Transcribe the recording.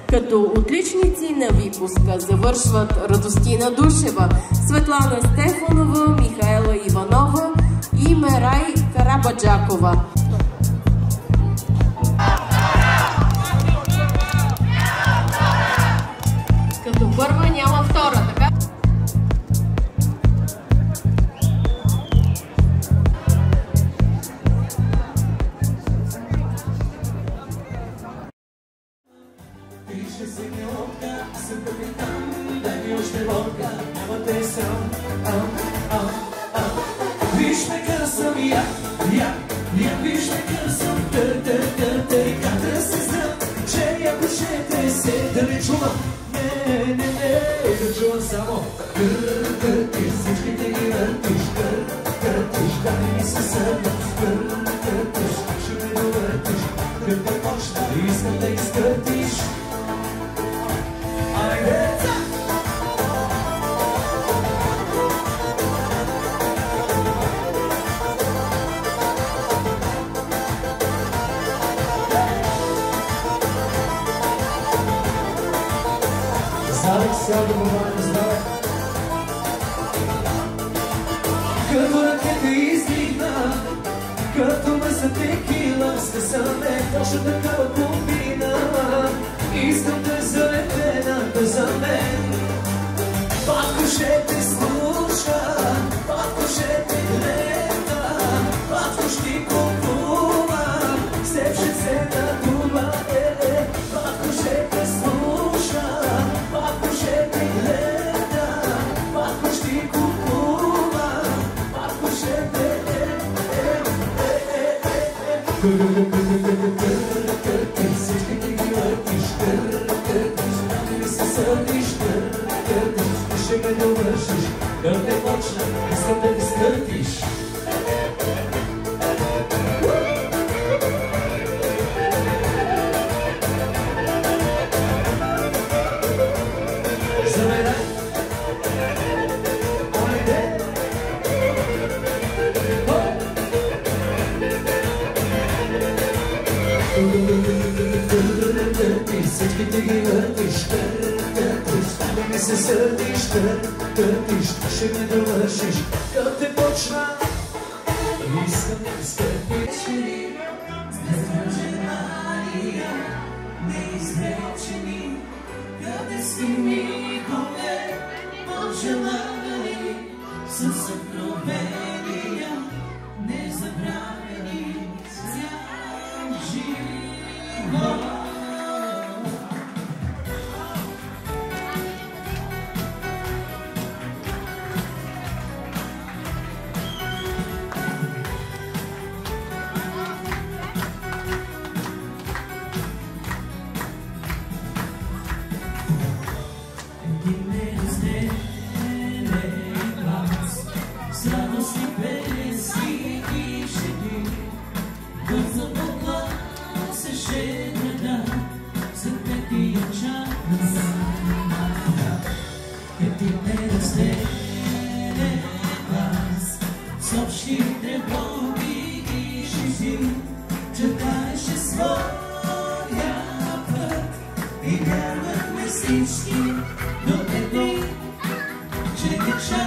Като отличници на випуска завършват Радостина Душева, Светлана Стефанова, Михаела Иванова и Мерай Карабаджакова. Като първа няма втора, така? Като ръката издигна, като ме за текила, скъсаме точно такава комбина. Искам да залепената за мен. Батко ще те слуша, батко ще те гледа, батко ще купува, с теб ще се надува. Батко ще те слуша, батко ще те гледа, батко ще купува, батко ще те всички ти ги въртиш, не се сърдиш, ще ме довършиш, да те почна, искам да те скъртиш. Всички ти ги въртиш, не се сърдиш, ще ме довършиш, да те почна. Искам да те скъртиш. Желания, неизречени, къде си никога пожелали, със съкровения, незабравени, цял живот. Всички до едно, че теча